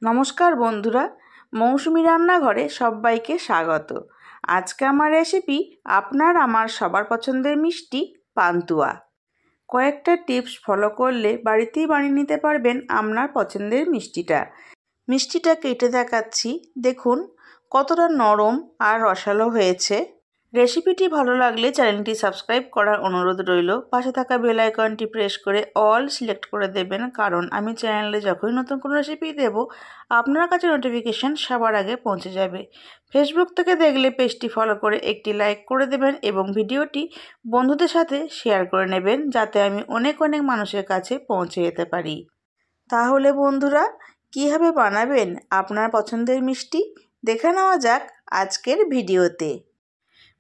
নমস্কার বন্ধুরা, মৌসুমি রান্নাঘরে সবাইকে স্বাগত। আজকে আমার রেসিপি আপনার আমার সবার পছন্দের মিষ্টি পান্তুয়া। কয়েকটা টিপস ফলো করলে বাড়িতেই বানিয়ে নিতে পারবেন আপনার পছন্দের মিষ্টিটা কেটে দেখাচ্ছি। দেখুন কতটা নরম আর রসালো হয়েছে। রেসিপিটি ভালো লাগলে চ্যানেলটি সাবস্ক্রাইব করার অনুরোধ রইল। পাশে থাকা বেল আইকনটি প্রেস করে অল সিলেক্ট করে দেবেন, কারণ আমি চ্যানেলে যখনই নতুন কোনো রেসিপি দেব আপনার কাছে নোটিফিকেশান সবার আগে পৌঁছে যাবে। ফেসবুক থেকে দেখলে পেজটি ফলো করে একটি লাইক করে দেবেন এবং ভিডিওটি বন্ধুদের সাথে শেয়ার করে নেবেন, যাতে আমি অনেক মানুষের কাছে পৌঁছে যেতে পারি। তাহলে বন্ধুরা, কীভাবে বানাবেন আপনার পছন্দের মিষ্টি দেখে নেওয়া যাক আজকের ভিডিওতে।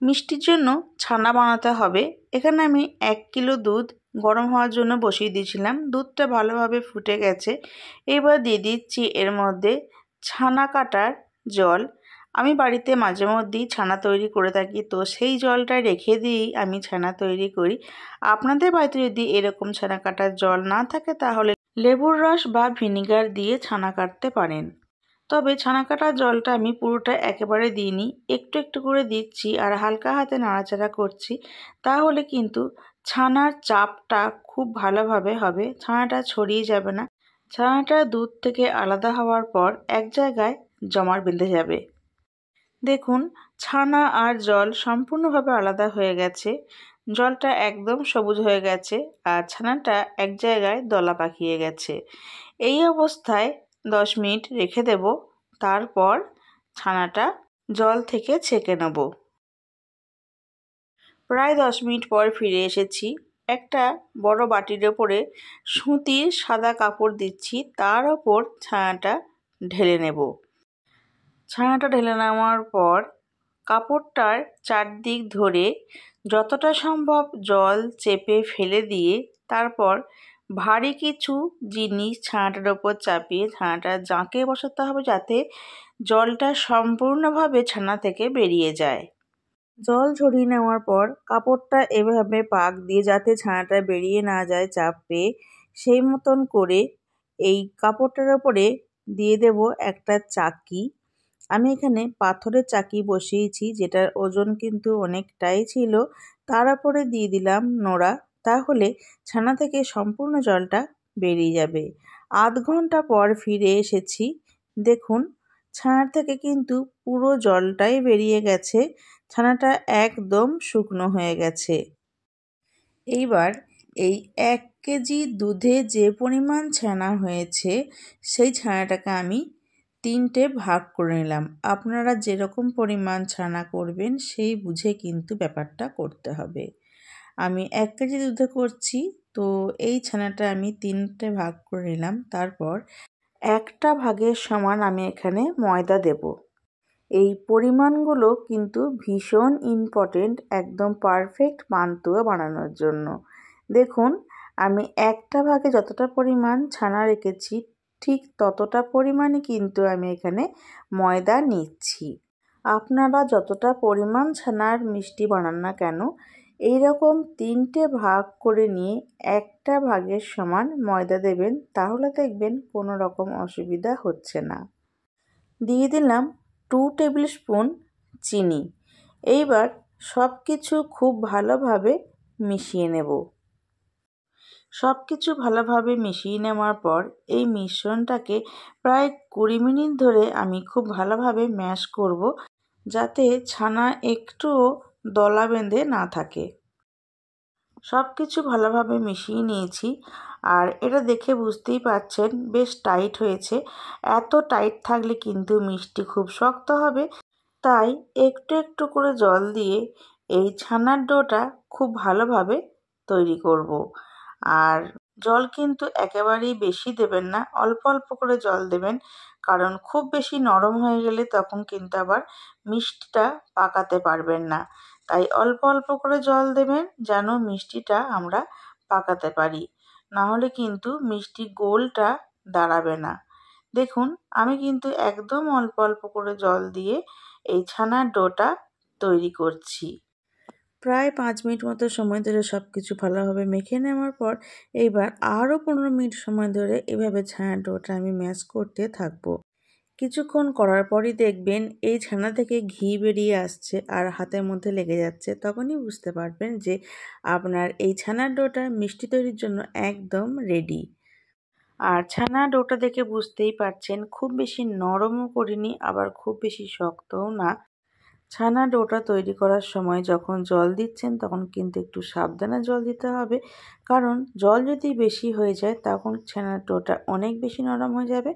মিষ্টির জন্য ছানা বানাতে হবে। এখানে আমি 1 কিলো দুধ গরম হওয়ার জন্য বসিয়ে দিয়েছিলাম। দুধটা ভালোভাবে ফুটে গেছে। এবার দিয়ে দিচ্ছি এর মধ্যে ছানা কাটার জল। আমি বাড়িতে মাঝে মধ্যেই ছানা তৈরি করে থাকি, তো সেই জলটা রেখে দিয়েই আমি ছানা তৈরি করি। আপনাদের বাড়িতে যদি এরকম ছানা কাটার জল না থাকে তাহলে লেবুর রস বা ভিনিগার দিয়ে ছানা কাটতে পারেন। তবে ছানা কাটার জলটা আমি পুরোটা একেবারে দিইনি, একটু একটু করে দিচ্ছি আর হালকা হাতে নাড়াচাড়া করছি। তাহলে কিন্তু ছানার চাপটা খুব ভালোভাবে হবে, ছানাটা ছড়িয়ে যাবে না। ছানাটা দুধ থেকে আলাদা হওয়ার পর এক জায়গায় জমাট বেঁধে যাবে। দেখুন ছানা আর জল সম্পূর্ণভাবে আলাদা হয়ে গেছে। জলটা একদম সবুজ হয়ে গেছে আর ছানাটা এক জায়গায় দলা পাকিয়ে গেছে। এই অবস্থায় 10 মিনিট রেখে দেব। তারপর ছানাটা জল থেকে ছেঁকে নেব। প্রায় 10 মিনিট পর ফিরে এসেছি। একটা বড় বাটির ওপরে সুতির সাদা কাপড় দিচ্ছি, তার ওপর ছানাটা ঢেলে নেব। ছানাটা ঢেলে নেওয়ার পর কাপড়টার চারদিক ধরে যতটা সম্ভব জল চেপে ফেলে দিয়ে তারপর ভারী কিছু জিনিস ছানাটার ওপর চাপিয়ে ছানাটা জাঁকে বসাতে হবে, যাতে জলটা সম্পূর্ণভাবে ছানা থেকে বেরিয়ে যায়। জল ঝরিয়ে নেওয়ার পর কাপড়টা এভাবে পাক দিয়ে যাতে ছানাটা বেরিয়ে না যায় চাপ পেয়ে, সেই মতন করে এই কাপড়টার ওপরে দিয়ে দেব একটা চাকি। আমি এখানে পাথরের চাকি বসিয়েছি, যেটার ওজন কিন্তু অনেকটাই ছিল। তার উপরে দিয়ে দিলাম নোড়া, তাহলে ছানা থেকে সম্পূর্ণ জলটা বেরিয়ে যাবে। আধ ঘন্টা পর ফিরে এসেছি। দেখুন ছানার থেকে কিন্তু পুরো জলটাই বেরিয়ে গেছে। ছানাটা একদম শুকনো হয়ে গেছে। এইবার এই 1 কেজি দুধে যে পরিমাণ ছানা হয়েছে সেই ছানাটাকে আমি 3টে ভাগ করে নিলাম। আপনারা যেরকম পরিমাণ ছানা করবেন সেই বুঝে কিন্তু ব্যাপারটা করতে হবে। আমি 1 কেজি দুধে করছি, তো এই ছানাটা আমি 3টে ভাগ করে নিলাম। তারপর 1টা ভাগের সমান আমি এখানে ময়দা দেব। এই পরিমাণগুলো কিন্তু ভীষণ ইম্পর্টেন্ট একদম পারফেক্ট পান্তুয়া বানানোর জন্য। দেখুন আমি 1টা ভাগে যতটা পরিমাণ ছানা রেখেছি ঠিক ততটা পরিমাণে কিন্তু আমি এখানে ময়দা নিচ্ছি। আপনারা যতটা পরিমাণ ছানার মিষ্টি বানান না কেন এইরকম 3টে ভাগ করে নিয়ে 1টা ভাগের সমান ময়দা দেবেন, তাহলে দেখবেন কোনো রকম অসুবিধা হচ্ছে না। দিয়ে দিলাম 2 টেবিল স্পুন চিনি। এইবার সব কিছু খুব ভালোভাবে মিশিয়ে নেব। সব কিছু ভালোভাবে মিশিয়ে নেওয়ার পর এই মিশ্রণটাকে প্রায় 20 মিনিট ধরে আমি খুব ভালোভাবে ম্যাশ করব, যাতে ছানা একটুও দলা বেঁধে না থাকে। সব কিছু ভালোভাবে মিশিয়ে নিয়েছি আর এটা দেখে বুঝতেই পারছেন বেশ টাইট হয়েছে। এত টাইট থাকলে কিন্তু মিষ্টি খুব শক্ত হবে, তাই একটু একটু করে জল দিয়ে এই ছানার ডোটা খুব ভালোভাবে তৈরি করব। আর জল কিন্তু একেবারেই বেশি দেবেন না, অল্প অল্প করে জল দেবেন, কারণ খুব বেশি নরম হয়ে গেলে তখন কিন্তু আবার মিষ্টিটা পাকাতে পারবেন না। তাই অল্প অল্প করে জল দেবেন যেন মিষ্টিটা আমরা পাকাতে পারি, নাহলে কিন্তু মিষ্টি গোলটা দাঁড়াবে না। দেখুন আমি কিন্তু একদম অল্প অল্প করে জল দিয়ে এই ছানার ডোটা তৈরি করছি। প্রায় 5 মিনিট মতো সময় ধরে সব কিছু ভালোভাবে মেখে নেওয়ার পর এইবার আরও 15 মিনিট সময় ধরে এভাবে ছানা ডোটা আমি ম্যাশ করতে থাকবো। কিছুক্ষণ করার পরই দেখবেন এই ছানা থেকে ঘি বেরিয়ে আসছে আর হাতের মধ্যে লেগে যাচ্ছে, তখনই বুঝতে পারবেন যে আপনার এই ছানার ডোটা মিষ্টি তৈরির জন্য একদম রেডি। আর ছানা ডোটা দেখে বুঝতেই পারছেন খুব বেশি নরমও করিনি, আবার খুব বেশি শক্তও না। ছানা ডোটা তৈরি করার সময় যখন জল দিচ্ছেন তখন কিন্তু একটু সাবধানে জল দিতে হবে, কারণ জল যদি বেশি হয়ে যায় তখন ছানার ডোটা অনেক বেশি নরম হয়ে যাবে।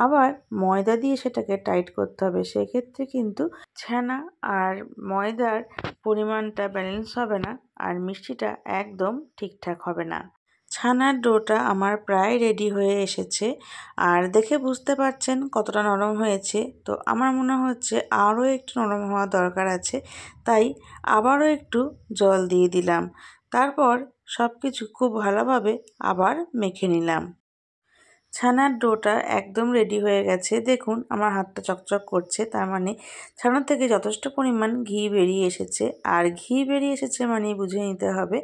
আবার ময়দা দিয়ে সেটাকে টাইট করতে হবে, সেক্ষেত্রে কিন্তু ছানা আর ময়দার পরিমাণটা ব্যালেন্স হবে না আর মিষ্টিটা একদম ঠিকঠাক হবে না। ছানার ডোটা আমার প্রায় রেডি হয়ে এসেছে আর দেখে বুঝতে পারছেন কতটা নরম হয়েছে। তো আমার মনে হচ্ছে আরও একটু নরম হওয়া দরকার আছে, তাই আবারও একটু জল দিয়ে দিলাম। তারপর সব কিছু খুব ভালোভাবে আবার মেখে নিলাম। ছানার ডোটা একদম রেডি হয়ে গেছে, দেখুন আমার হাতটা চকচক করছে, তার মানে ছানা থেকে যথেষ্ট পরিমাণ ঘি বেরিয়ে এসেছে। আর ঘি বেরিয়ে এসেছে মানেই বুঝে নিতে হবে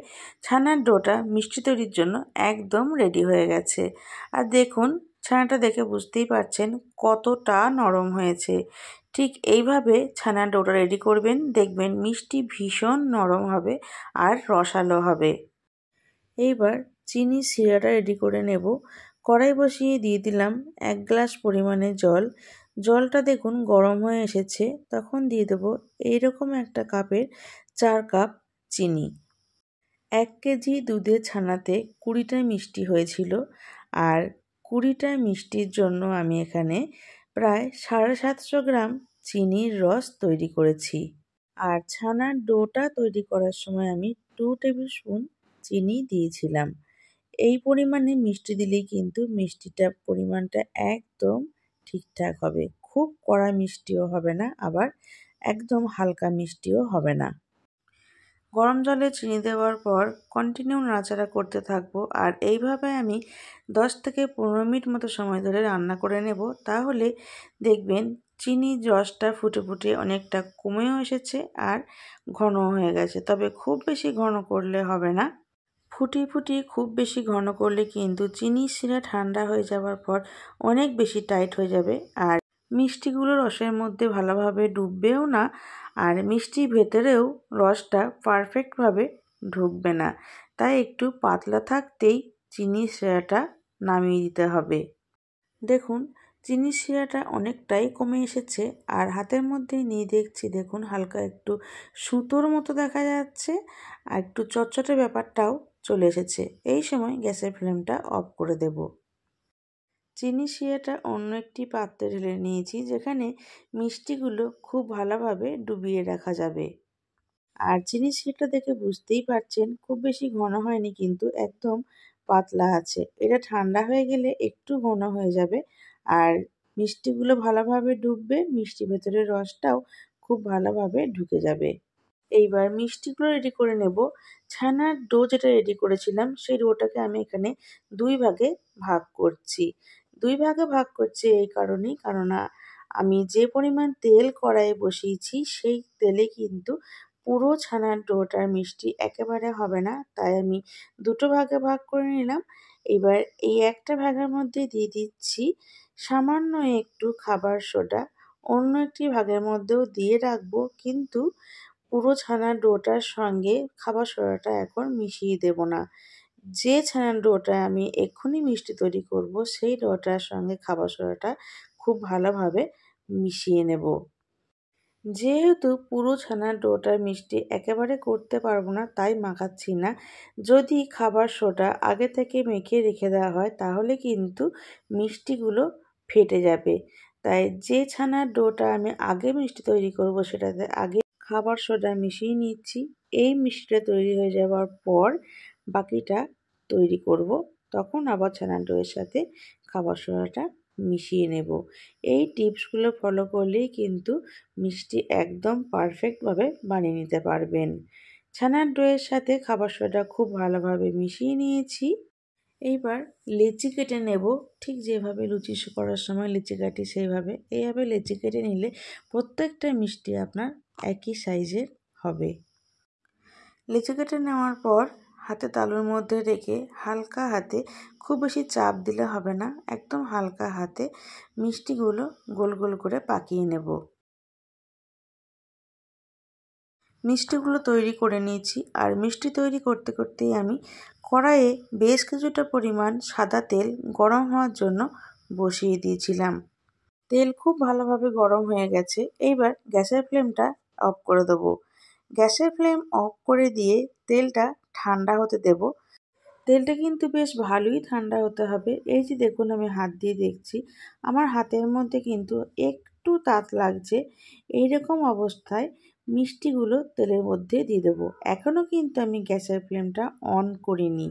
ছানার ডোটা মিষ্টি তৈরির জন্য একদম রেডি হয়ে গেছে। আর দেখুন ছানাটা দেখে বুঝতেই পারছেন কতটা নরম হয়েছে। ঠিক এইভাবে ছানার ডোটা রেডি করবেন, দেখবেন মিষ্টি ভীষণ নরম হবে আর রসালো হবে। এইবার চিনি শিরাটা রেডি করে নেব। কড়াই বসিয়ে দিয়ে দিলাম 1 গ্লাস পরিমাণে জল। জলটা দেখুন গরম হয়ে এসেছে, তখন দিয়ে দেবো এইরকম একটা কাপের 4 কাপ চিনি। 1 কেজি দুধের ছানাতে 20টা মিষ্টি হয়েছিল, আর 20টা মিষ্টির জন্য আমি এখানে প্রায় 750 গ্রাম চিনির রস তৈরি করেছি। আর ছানার ডোটা তৈরি করার সময় আমি 2 টেবিল স্পুন চিনি দিয়েছিলাম। এই পরিমাণে মিষ্টি দিলেই কিন্তু মিষ্টিটার পরিমাণটা একদম ঠিকঠাক হবে। খুব কড়া মিষ্টিও হবে না, আবার একদম হালকা মিষ্টিও হবে না। গরম জলে চিনি দেওয়ার পর কন্টিনিউ নাড়াচাড়া করতে থাকবো আর এইভাবে আমি 10 থেকে 15 মিনিট মতো সময় ধরে রান্না করে নেব। তাহলে দেখবেন চিনির রসটা ফুটে ফুটে অনেকটা কমেও এসেছে আর ঘন হয়ে গেছে, তবে খুব বেশি ঘন করলে হবে না। ফুটিয়ে ফুটিয়ে খুব বেশি ঘন করলে কিন্তু চিনির শিরা ঠান্ডা হয়ে যাওয়ার পর অনেক বেশি টাইট হয়ে যাবে আর মিষ্টিগুলো রসের মধ্যে ভালোভাবে ডুববেও না, আর মিষ্টির ভেতরেও রসটা পারফেক্টভাবে ঢুকবে না। তাই একটু পাতলা থাকতেই চিনির শিরাটা নামিয়ে দিতে হবে। দেখুন চিনির শিরাটা অনেকটাই কমে এসেছে আর হাতের মধ্যে নিয়ে দেখছি, দেখুন হালকা একটু সুতোর মতো দেখা যাচ্ছে আর একটু চটচটে ব্যাপারটাও চলে এসেছে। এই সময় গ্যাসের ফ্লেমটা অফ করে দেব। চিনি শিরাটা অন্য একটি পাত্রে ঢেলে নিয়েছি, যেখানে মিষ্টিগুলো খুব ভালোভাবে ডুবিয়ে রাখা যাবে। আর চিনি শিরাটা দেখে বুঝতেই পারছেন খুব বেশি ঘন হয়নি, কিন্তু একদম পাতলা আছে। এটা ঠান্ডা হয়ে গেলে একটু ঘন হয়ে যাবে আর মিষ্টিগুলো ভালোভাবে ডুববে, মিষ্টি ভেতরের রসটাও খুব ভালোভাবে ঢুকে যাবে। এইবার মিষ্টিগুলো রেডি করে নেব। ছানার ডো যেটা রেডি করেছিলাম সেই ডোটাকে আমি এখানে 2 ভাগে ভাগ করছি। 2 ভাগে ভাগ করছি এই কারণেই, কেননা আমি যে পরিমাণ তেল কড়াইয়ে বসিয়েছি সেই তেলে কিন্তু পুরো ছানার ডোটার মিষ্টি একেবারে হবে না, তাই আমি 2টো ভাগে ভাগ করে নিলাম। এবার এই একটা ভাগের মধ্যে দিয়ে দিচ্ছি সামান্য একটু খাবার সোডা, অন্য একটি ভাগের মধ্যেও দিয়ে রাখবো, কিন্তু পুরো ছানার ডোটার সঙ্গে খাবার সোডাটা এখন মিশিয়ে দেব না। যে ছানার ডোটা আমি এক্ষুনি মিষ্টি তৈরি করব সেই ডোটার সঙ্গে খাবার সোডাটা খুব ভালোভাবে মিশিয়ে নেব। যেহেতু পুরো ছানার ডোটা মিষ্টি একেবারে করতে পারবো না তাই মাখাচ্ছি না। যদি খাবার সোডা আগে থেকে মেখে রেখে দেওয়া হয় তাহলে কিন্তু মিষ্টিগুলো ফেটে যাবে। তাই যে ছানার ডোটা আমি আগে মিষ্টি তৈরি করব সেটাতে আগে খাবার সোডা মিশিয়ে নিচ্ছি। এই মিষ্টিটা তৈরি হয়ে যাওয়ার পর বাকিটা তৈরি করব, তখন আবার ছানার ডোয়ের সাথে খাবার সোডাটা মিশিয়ে নেব। এই টিপসগুলো ফলো করলেই কিন্তু মিষ্টি একদম পারফেক্টভাবে বানিয়ে নিতে পারবেন। ছানার ডোয়ের সাথে খাবার সোডা খুব ভালোভাবে মিশিয়ে নিয়েছি। এইবার লেচি কেটে নেব, ঠিক যেভাবে লুচি করার সময় লেচি কাটি সেইভাবে। এইভাবে লেচি কেটে নিলে প্রত্যেকটা মিষ্টি আপনার একই সাইজের হবে। লিচি কেটে নেওয়ার পর হাতে তালুর মধ্যে রেখে হালকা হাতে, খুব বেশি চাপ দিলে হবে না, একদম হালকা হাতে মিষ্টিগুলো গোল গোল করে পাকিয়ে নেব। মিষ্টিগুলো তৈরি করে নিয়েছি। আর মিষ্টি তৈরি করতে করতেই আমি কড়াইয়ে বেশ কিছুটা পরিমাণ সাদা তেল গরম হওয়ার জন্য বসিয়ে দিয়েছিলাম। তেল খুব ভালোভাবে গরম হয়ে গেছে। এইবার গ্যাসের ফ্লেমটা অফ করে দেবো। গ্যাসের ফ্লেম অফ করে দিয়ে তেলটা ঠান্ডা হতে দেব। তেলটা কিন্তু বেশ ভালোই ঠান্ডা হতে হবে। এই যে দেখুন, আমি হাত দিয়ে দেখছি, আমার হাতের মধ্যে কিন্তু একটু তাত লাগছে। এইরকম অবস্থায় মিষ্টিগুলো তেলের মধ্যে দিয়ে দেবো। এখনও কিন্তু আমি গ্যাসের ফ্লেমটা অন করিনি।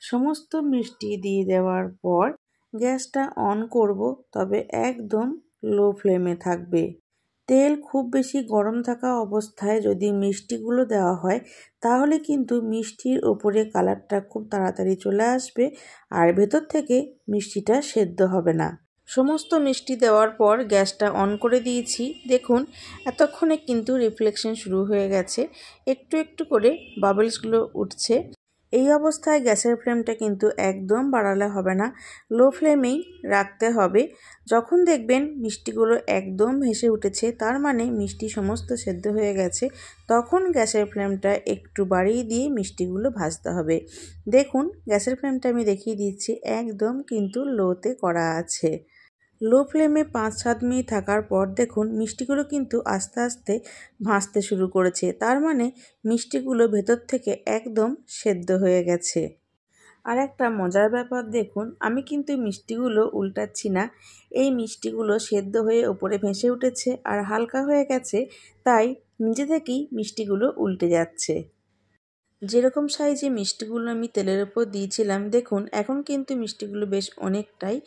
সমস্ত মিষ্টি দিয়ে দেওয়ার পর গ্যাসটা অন করব, তবে একদম লো ফ্লেমে থাকবে। তেল খুব বেশি গরম থাকা অবস্থায় যদি মিষ্টিগুলো দেওয়া হয়, তাহলে কিন্তু মিষ্টির ওপরে কালারটা খুব তাড়াতাড়ি চলে আসবে আর ভেতর থেকে মিষ্টিটা সেদ্ধ হবে না। সমস্ত মিষ্টি দেওয়ার পর গ্যাসটা অন করে দিয়েছি। দেখুন, এতক্ষণে কিন্তু রিফ্লেকশন শুরু হয়ে গেছে, একটু একটু করে বাবলসগুলো উঠছে। এই অবস্থায় গ্যাসের ফ্লেমটা কিন্তু একদম বাড়ালে হবে না, লো ফ্লেমেই রাখতে হবে। যখন দেখবেন মিষ্টিগুলো একদম ভেসে উঠেছে, তার মানে মিষ্টি সমস্ত সেদ্ধ হয়ে গেছে, তখন গ্যাসের ফ্লেমটা একটু বাড়িয়ে দিয়ে মিষ্টিগুলো ভাজতে হবে। দেখুন, গ্যাসের ফ্লেমটা আমি দেখিয়ে দিচ্ছি, একদম কিন্তু লোতে করা আছে। লো ফ্লেমে 5-7 মিনিট থাকার পর দেখুন মিষ্টিগুলো কিন্তু আস্তে আস্তে ভাজতে শুরু করেছে, তার মানে মিষ্টিগুলো ভেতর থেকে একদম সেদ্ধ হয়ে গেছে। আর একটা মজার ব্যাপার দেখুন, আমি কিন্তু মিষ্টিগুলো উল্টাচ্ছি না। এই মিষ্টিগুলো সেদ্ধ হয়ে ওপরে ভেসে উঠেছে আর হালকা হয়ে গেছে, তাই নিজে থেকেই মিষ্টিগুলো উল্টে যাচ্ছে। যেরকম সাইজে মিষ্টিগুলো আমি তেলের ওপর দিয়েছিলাম, দেখুন এখন কিন্তু মিষ্টিগুলো বেশ অনেকটাই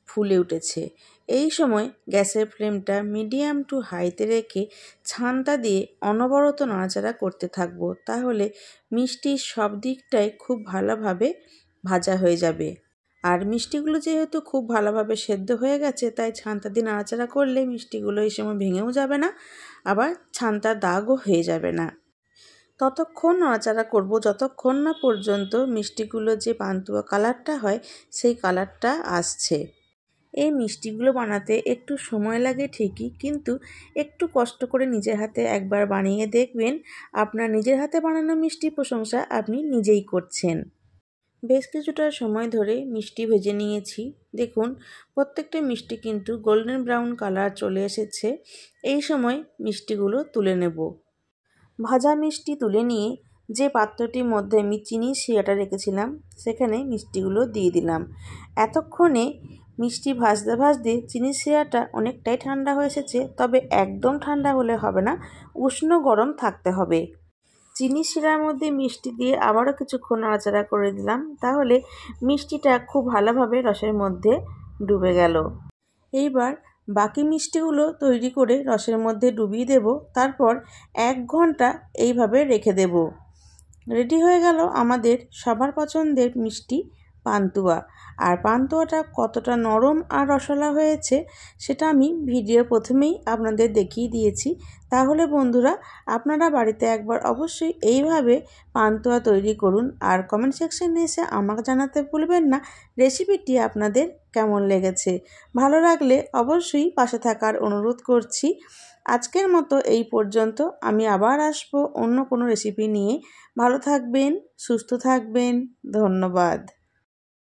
ফুলে উঠেছে। এই সময় গ্যাসের ফ্লেমটা মিডিয়াম টু হাইতে রেখে ছানটা দিয়ে অনবরত নাড়াচাড়া করতে থাকবো, তাহলে মিষ্টির সব দিকটাই খুব ভালোভাবে ভাজা হয়ে যাবে। আর মিষ্টিগুলো যেহেতু খুব ভালোভাবে সেদ্ধ হয়ে গেছে, তাই ছানটা দিয়ে নাড়াচাড়া করলে মিষ্টিগুলো এই সময় ভেঙেও যাবে না, আবার ছানটার দাগও হয়ে যাবে না। ততক্ষণ নাড়াচাড়া করব যতক্ষণ না পর্যন্ত মিষ্টিগুলো যে পান্তুয়া কালারটা হয় সেই কালারটা আসছে। এই মিষ্টিগুলো বানাতে একটু সময় লাগে ঠিকই, কিন্তু একটু কষ্ট করে নিজের হাতে একবার বানিয়ে দেখবেন, আপনার নিজের হাতে বানানো মিষ্টির প্রশংসা আপনি নিজেই করছেন। বেশ কিছুটা সময় ধরে মিষ্টি ভেজে নিয়েছি। দেখুন, প্রত্যেকটা মিষ্টি কিন্তু গোল্ডেন ব্রাউন কালার চলে এসেছে। এই সময় মিষ্টিগুলো তুলে নেব। ভাজা মিষ্টি তুলে নিয়ে যে পাত্রটির মধ্যে আমি চিনির শিরাটা রেখেছিলাম, সেখানে মিষ্টিগুলো দিয়ে দিলাম। এতক্ষণে মিষ্টি ভাজতে ভাজতে চিনির শিরাটা অনেকটাই ঠান্ডা হয়ে এসেছে, তবে একদম ঠান্ডা হলে হবে না, উষ্ণ গরম থাকতে হবে। চিনির শিরার মধ্যে মিষ্টি দিয়ে আবারও কিছুক্ষণ নাড়াচাড়া করে দিলাম, তাহলে মিষ্টিটা খুব ভালোভাবে রসের মধ্যে ডুবে গেল। এইবার বাকি মিষ্টিগুলো তৈরি করে রসের মধ্যে ডুবিয়ে দেব, তারপর 1 ঘন্টা এইভাবে রেখে দেব। রেডি হয়ে গেল আমাদের সবার পছন্দের মিষ্টি পান্তুয়া। আর পান্তুয়াটা কতটা নরম আর রসালো হয়েছে সেটা আমি ভিডিওর প্রথমেই আপনাদের দেখিয়ে দিয়েছি। তাহলে বন্ধুরা, আপনারা বাড়িতে একবার অবশ্যই এইভাবে পান্তুয়া তৈরি করুন আর কমেন্ট সেকশনে এসে আমাকে জানাতে ভুলবেন না রেসিপিটি আপনাদের কেমন লেগেছে। ভালো লাগলে অবশ্যই পাশে থাকার অনুরোধ করছি। আজকের মতো এই পর্যন্ত। আমি আবার আসবো অন্য কোনো রেসিপি নিয়ে। ভালো থাকবেন, সুস্থ থাকবেন। ধন্যবাদ।